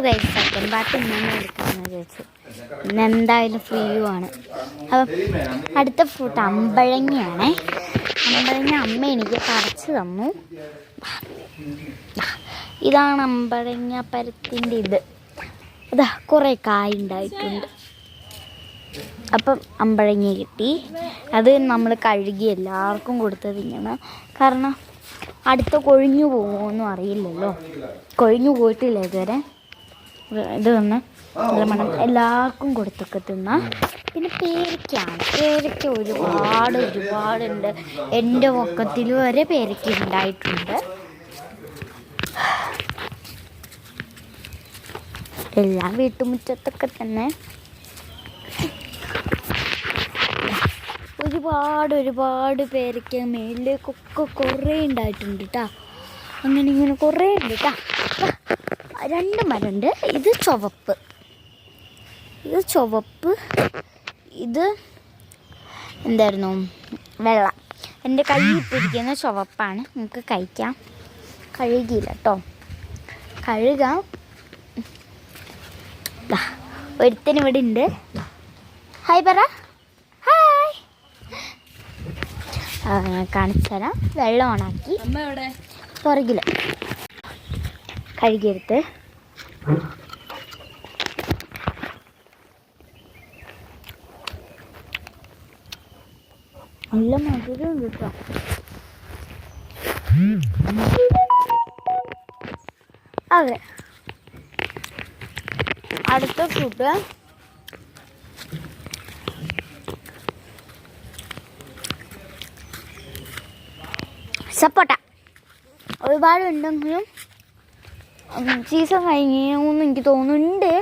Guys, second part ഇങ്ങനെ എടുക്കാമെന്ന് വിചാരിച്ചു. ഇന്ന് എന്തായാലും ഫ്രീയുമാണ്. അപ്പം അടുത്ത ഫ്രൂട്ട് അമ്പഴങ്ങയാണേ. അമ്പഴങ്ങ അമ്മ എനിക്ക് പറിച്ച് തന്നു. ഇതാണ് അമ്പഴങ്ങ പരത്തിൻ്റെ ഇത്. അതാ കുറേ കായുണ്ടായിട്ടുണ്ട്. അപ്പം അമ്പഴങ്ങ കിട്ടി. അത് നമ്മൾ കഴുകി എല്ലാവർക്കും കൊടുത്തത് ഇങ്ങനെ. കാരണം അടുത്ത കൊഴിഞ്ഞു പോകുമോയെന്നും അറിയില്ലല്ലോ. കൊഴിഞ്ഞു പോയിട്ടില്ല ഇതുവരെ. ഇത് വന്ന് നല്ല മണം. എല്ലാവർക്കും കൊടുത്തൊക്കെ തിന്നാം. പിന്നെ പേരയ്ക്കാണ്. പേരയ്ക്ക ഒരുപാടുണ്ട്. എൻ്റെ പൊക്കത്തിൽ വരെ പേരയ്ക്ക ഉണ്ടായിട്ടുണ്ട്. എല്ലാം വീട്ടുമുറ്റത്തൊക്കെ തന്നെ ഒരുപാട് പേരയ്ക്ക മേലിലേക്കൊക്കെ കുറേ ഉണ്ടായിട്ടുണ്ട് കേട്ടോ. അങ്ങനെ ഇങ്ങനെ കുറേ ഉണ്ട് കേട്ടോ. 2 മരമുണ്ട്. ഇത് ചുവപ്പ്, ഇത് എന്തായിരുന്നു വെള്ള. എൻ്റെ കയ്യിൽ ഇട്ടിരിക്കുന്ന ചുവപ്പാണ്. നമുക്ക് കഴിക്കാം. കഴുകിയില്ല കേട്ടോ, കഴുകാം. ഒരുത്തന് ഇവിടെ ഉണ്ട്. ഹായ് പറ. ഹായ്. കാണിച്ചു തരാം. വെള്ളം ഓണാക്കി പുറകിൽ കഴുകിയെടുത്ത് നല്ല മധുരമുണ്ട് കേട്ടോ. അതെ, അടുത്ത ഫ്രൂട്ട് സപ്പോട്ട. ഒരുപാടുണ്ടെങ്കിലും സീസൺ കഴിഞ്ഞൊന്നും എനിക്ക് തോന്നുന്നുണ്ട്.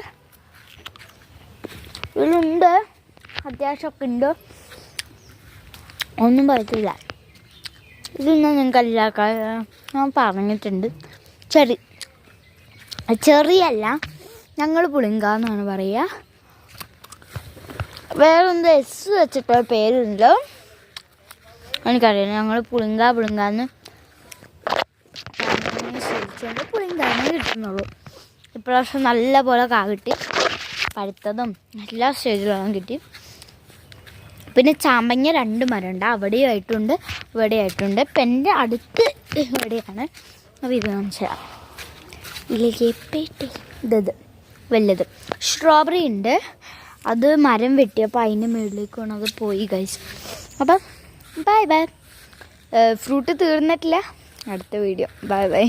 ഇതിലുണ്ട്, അത്യാവശ്യമൊക്കെ ഉണ്ട്. ഒന്നും പറയത്തില്ല. ഇതൊന്നും നിങ്ങൾക്ക് ഞാൻ പറഞ്ഞിട്ടുണ്ട്. ചെറിയല്ല, ഞങ്ങൾ പുളിങ്ക എന്നാണ് പറയുക. വേറെന്ത് എസ് വെച്ചിട്ട് പേരുണ്ടല്ലോ എനിക്കറിയില്ല. ഞങ്ങൾ പുളിങ്കാന്ന് ശരിച്ചുകൊണ്ട് പുളിങ്കാന്ന് കിട്ടുന്നുള്ളൂ. ഇപ്രാവശ്യം നല്ല പോലെ കാ കിട്ടി. പഴുത്തതും എല്ലാ സ്റ്റേജിലും കിട്ടി. പിന്നെ ചാമ്പങ്ങ 2 മരമുണ്ട്. അവിടെയായിട്ടുണ്ട്, ഇവിടെയായിട്ടുണ്ട്. ഇപ്പം എൻ്റെ അടുത്ത് ഇവിടെയാണ്. അപ്പോൾ ഇത് കാണിച്ചാൽ ഇതിലേക്ക് ഇത് വലുത് സ്ട്രോബെറി ഉണ്ട്. അത് മരം വെട്ടിയപ്പോൾ അതിൻ്റെ മുകളിലേക്ക് വേണം അത് പോയി ഗൈസ്. അപ്പം ബൈ. ഫ്രൂട്ട് തീർന്നിട്ടില്ല. അടുത്ത വീഡിയോ. ബൈ.